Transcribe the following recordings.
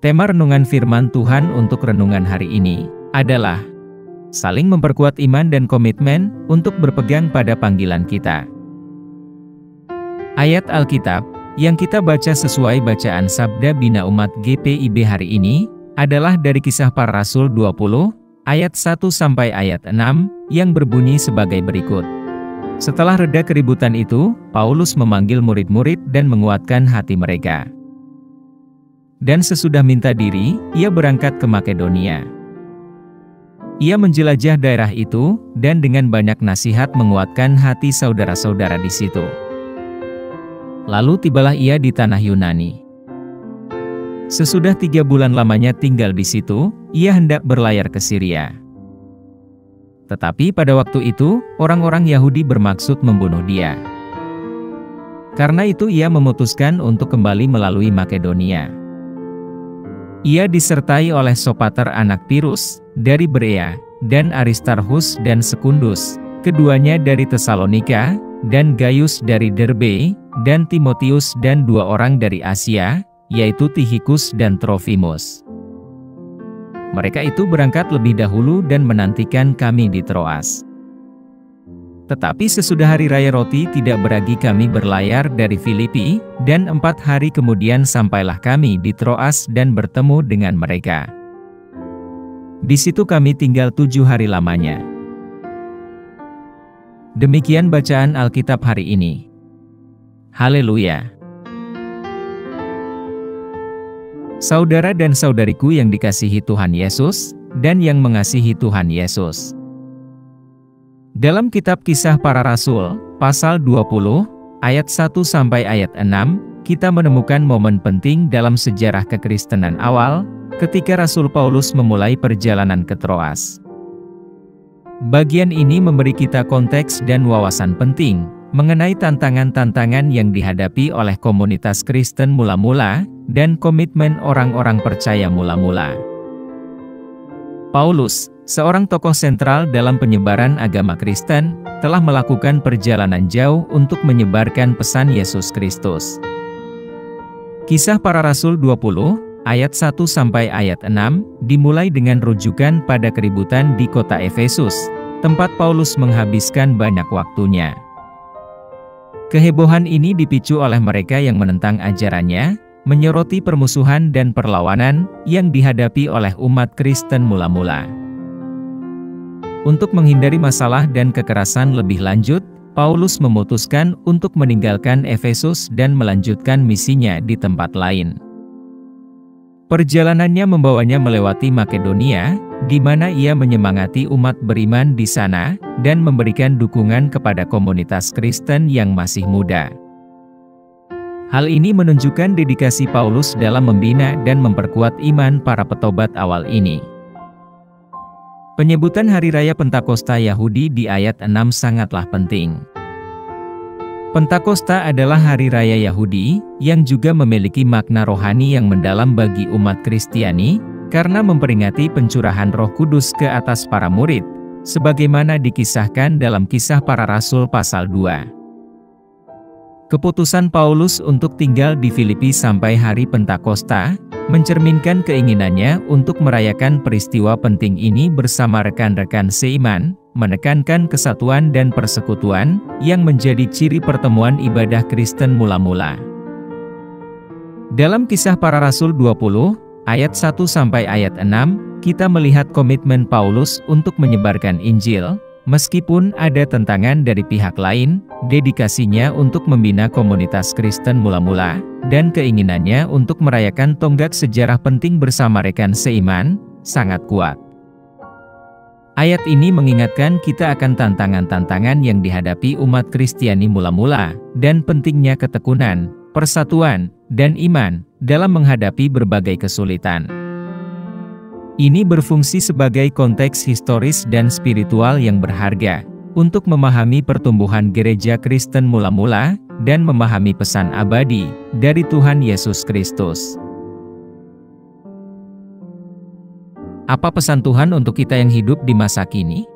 Tema renungan firman Tuhan untuk renungan hari ini adalah saling memperkuat iman dan komitmen untuk berpegang pada panggilan kita. Ayat Alkitab yang kita baca sesuai bacaan Sabda Bina Umat GPIB hari ini adalah dari Kisah Para Rasul 20 ayat 1 sampai ayat 6 yang berbunyi sebagai berikut. Setelah reda keributan itu, Paulus memanggil murid-murid dan menguatkan hati mereka. Dan sesudah minta diri, ia berangkat ke Makedonia. Ia menjelajah daerah itu, dan dengan banyak nasihat menguatkan hati saudara-saudara di situ. Lalu tibalah ia di tanah Yunani. Sesudah 3 bulan lamanya tinggal di situ, ia hendak berlayar ke Syria. Tetapi pada waktu itu, orang-orang Yahudi bermaksud membunuh dia. Karena itu ia memutuskan untuk kembali melalui Makedonia. Ia disertai oleh Sopater anak Pirus, dari Berea, dan Aristarchus dan Sekundus, keduanya dari Tesalonika, dan Gaius dari Derbe, dan Timotius dan 2 orang dari Asia, yaitu Tychicus dan Trofimus. Mereka itu berangkat lebih dahulu dan menantikan kami di Troas. Tetapi sesudah hari raya roti tidak beragi kami berlayar dari Filipi, dan 4 hari kemudian sampailah kami di Troas dan bertemu dengan mereka. Di situ kami tinggal 7 hari lamanya. Demikian bacaan Alkitab hari ini. Haleluya! Saudara dan saudariku yang dikasihi Tuhan Yesus, dan yang mengasihi Tuhan Yesus. Dalam kitab Kisah Para Rasul, pasal 20, ayat 1 sampai ayat 6, kita menemukan momen penting dalam sejarah kekristenan awal, ketika Rasul Paulus memulai perjalanan ke Troas. Bagian ini memberi kita konteks dan wawasan penting, mengenai tantangan-tantangan yang dihadapi oleh komunitas Kristen mula-mula, dan komitmen orang-orang percaya mula-mula. Paulus, seorang tokoh sentral dalam penyebaran agama Kristen, telah melakukan perjalanan jauh untuk menyebarkan pesan Yesus Kristus. Kisah Para Rasul 20, ayat 1 sampai ayat 6, dimulai dengan rujukan pada keributan di kota Efesus, tempat Paulus menghabiskan banyak waktunya. Kehebohan ini dipicu oleh mereka yang menentang ajarannya, menyoroti permusuhan dan perlawanan yang dihadapi oleh umat Kristen mula-mula. Untuk menghindari masalah dan kekerasan lebih lanjut, Paulus memutuskan untuk meninggalkan Efesus dan melanjutkan misinya di tempat lain. Perjalanannya membawanya melewati Makedonia, di mana ia menyemangati umat beriman di sana, dan memberikan dukungan kepada komunitas Kristen yang masih muda. Hal ini menunjukkan dedikasi Paulus dalam membina dan memperkuat iman para petobat awal ini. Penyebutan Hari Raya Pentakosta Yahudi di ayat 6 sangatlah penting. Pentakosta adalah hari raya Yahudi, yang juga memiliki makna rohani yang mendalam bagi umat Kristiani, karena memperingati pencurahan Roh Kudus ke atas para murid, sebagaimana dikisahkan dalam Kisah Para Rasul pasal 2. Keputusan Paulus untuk tinggal di Filipi sampai hari Pentakosta, mencerminkan keinginannya untuk merayakan peristiwa penting ini bersama rekan-rekan seiman, menekankan kesatuan dan persekutuan, yang menjadi ciri pertemuan ibadah Kristen mula-mula. Dalam Kisah Para Rasul 20, ayat 1 sampai ayat 6, kita melihat komitmen Paulus untuk menyebarkan Injil, meskipun ada tantangan dari pihak lain, dedikasinya untuk membina komunitas Kristen mula-mula, dan keinginannya untuk merayakan tonggak sejarah penting bersama rekan seiman, sangat kuat. Ayat ini mengingatkan kita akan tantangan-tantangan yang dihadapi umat Kristiani mula-mula, dan pentingnya ketekunan, persatuan, dan iman, dalam menghadapi berbagai kesulitan. Ini berfungsi sebagai konteks historis dan spiritual yang berharga, untuk memahami pertumbuhan gereja Kristen mula-mula, dan memahami pesan abadi dari Tuhan Yesus Kristus. Apa pesan Tuhan untuk kita yang hidup di masa kini?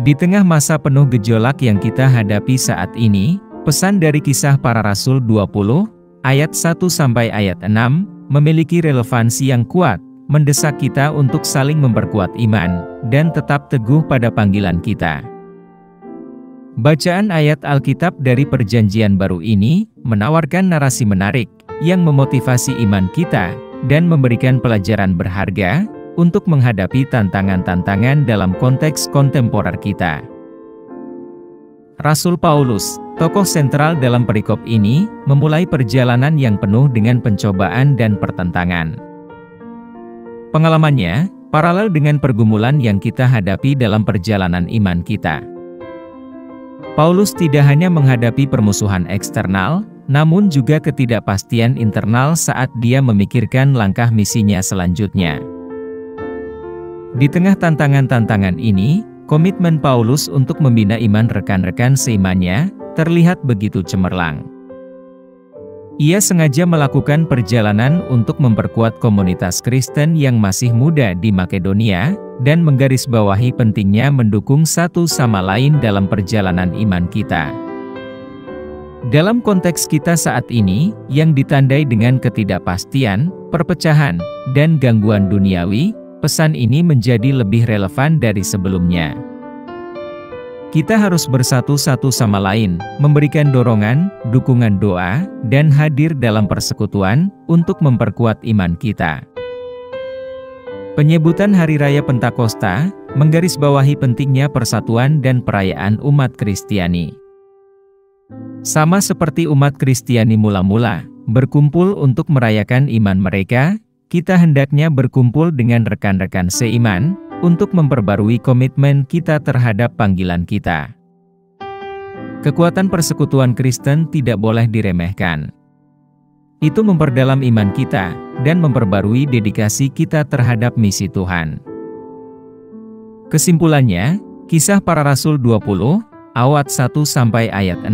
Di tengah masa penuh gejolak yang kita hadapi saat ini, pesan dari Kisah Para Rasul 20, ayat 1 sampai ayat 6, memiliki relevansi yang kuat, mendesak kita untuk saling memperkuat iman, dan tetap teguh pada panggilan kita. Bacaan ayat Alkitab dari Perjanjian Baru ini menawarkan narasi menarik yang memotivasi iman kita dan memberikan pelajaran berharga untuk menghadapi tantangan-tantangan dalam konteks kontemporer kita. Rasul Paulus, tokoh sentral dalam perikop ini, memulai perjalanan yang penuh dengan pencobaan dan pertentangan. Pengalamannya paralel dengan pergumulan yang kita hadapi dalam perjalanan iman kita. Paulus tidak hanya menghadapi permusuhan eksternal, namun juga ketidakpastian internal saat dia memikirkan langkah misinya selanjutnya. Di tengah tantangan-tantangan ini, komitmen Paulus untuk membina iman rekan-rekan seimannya terlihat begitu cemerlang. Ia sengaja melakukan perjalanan untuk memperkuat komunitas Kristen yang masih muda di Makedonia, dan menggarisbawahi pentingnya mendukung satu sama lain dalam perjalanan iman kita. Dalam konteks kita saat ini, yang ditandai dengan ketidakpastian, perpecahan, dan gangguan duniawi, pesan ini menjadi lebih relevan dari sebelumnya. Kita harus bersatu satu sama lain, memberikan dorongan, dukungan doa, dan hadir dalam persekutuan untuk memperkuat iman kita. Penyebutan Hari Raya Pentakosta menggarisbawahi pentingnya persatuan dan perayaan umat Kristiani. Sama seperti umat Kristiani mula-mula berkumpul untuk merayakan iman mereka, kita hendaknya berkumpul dengan rekan-rekan seiman untuk memperbarui komitmen kita terhadap panggilan kita. Kekuatan persekutuan Kristen tidak boleh diremehkan. Itu memperdalam iman kita dan memperbarui dedikasi kita terhadap misi Tuhan. Kesimpulannya, Kisah Para Rasul 20, ayat 1 sampai ayat 6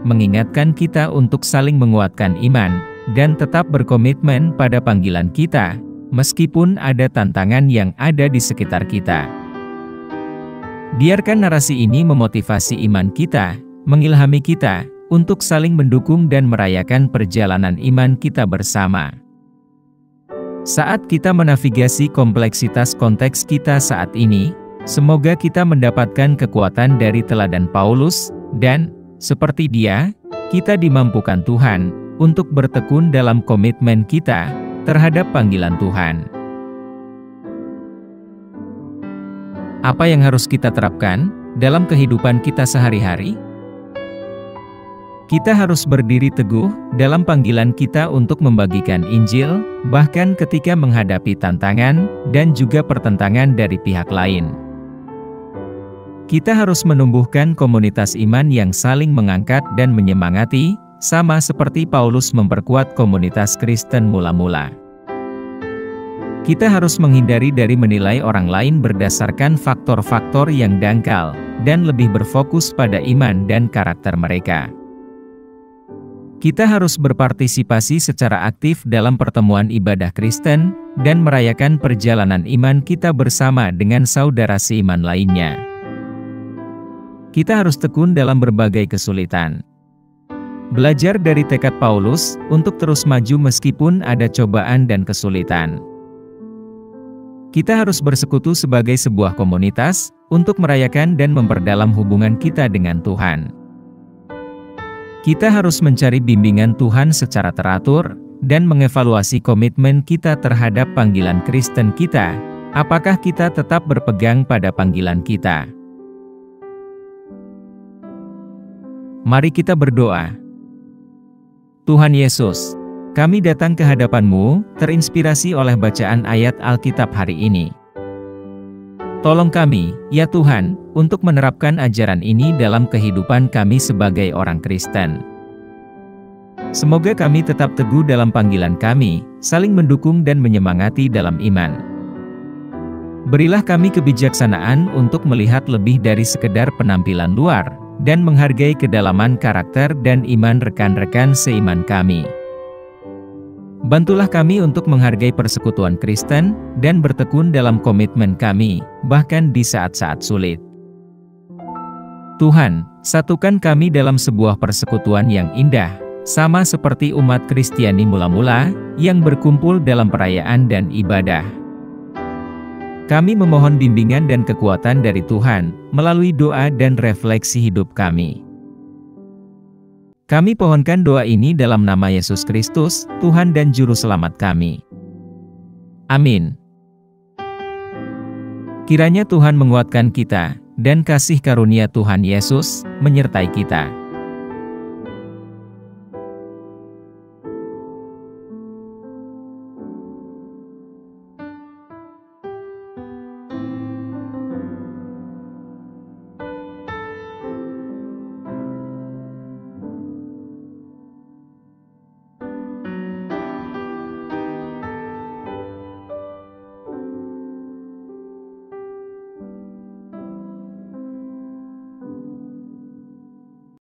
mengingatkan kita untuk saling menguatkan iman dan tetap berkomitmen pada panggilan kita, meskipun ada tantangan yang ada di sekitar kita. Biarkan narasi ini memotivasi iman kita, mengilhami kita untuk saling mendukung dan merayakan perjalanan iman kita bersama. Saat kita menavigasi kompleksitas konteks kita saat ini, semoga kita mendapatkan kekuatan dari teladan Paulus, dan, seperti dia, kita dimampukan Tuhan untuk bertekun dalam komitmen kita terhadap panggilan Tuhan. Apa yang harus kita terapkan dalam kehidupan kita sehari-hari? Kita harus berdiri teguh dalam panggilan kita untuk membagikan Injil, bahkan ketika menghadapi tantangan dan juga pertentangan dari pihak lain. Kita harus menumbuhkan komunitas iman yang saling mengangkat dan menyemangati, sama seperti Paulus memperkuat komunitas Kristen mula-mula. Kita harus menghindari dari menilai orang lain berdasarkan faktor-faktor yang dangkal, dan lebih berfokus pada iman dan karakter mereka. Kita harus berpartisipasi secara aktif dalam pertemuan ibadah Kristen, dan merayakan perjalanan iman kita bersama dengan saudara seiman lainnya. Kita harus tekun dalam berbagai kesulitan. Belajar dari tekad Paulus untuk terus maju meskipun ada cobaan dan kesulitan. Kita harus bersekutu sebagai sebuah komunitas untuk merayakan dan memperdalam hubungan kita dengan Tuhan. Kita harus mencari bimbingan Tuhan secara teratur dan mengevaluasi komitmen kita terhadap panggilan Kristen kita. Apakah kita tetap berpegang pada panggilan kita? Mari kita berdoa. Tuhan Yesus, kami datang ke hadapan-Mu, terinspirasi oleh bacaan ayat Alkitab hari ini. Tolong kami, ya Tuhan, untuk menerapkan ajaran ini dalam kehidupan kami sebagai orang Kristen. Semoga kami tetap teguh dalam panggilan kami, saling mendukung dan menyemangati dalam iman. Berilah kami kebijaksanaan untuk melihat lebih dari sekedar penampilan luar, dan menghargai kedalaman karakter dan iman rekan-rekan seiman kami. Bantulah kami untuk menghargai persekutuan Kristen, dan bertekun dalam komitmen kami, bahkan di saat-saat sulit. Tuhan, satukan kami dalam sebuah persekutuan yang indah, sama seperti umat Kristiani mula-mula, yang berkumpul dalam perayaan dan ibadah. Kami memohon bimbingan dan kekuatan dari Tuhan, melalui doa dan refleksi hidup kami. Kami pohonkan doa ini dalam nama Yesus Kristus, Tuhan dan Juru Selamat kami. Amin. Kiranya Tuhan menguatkan kita, dan kasih karunia Tuhan Yesus menyertai kita.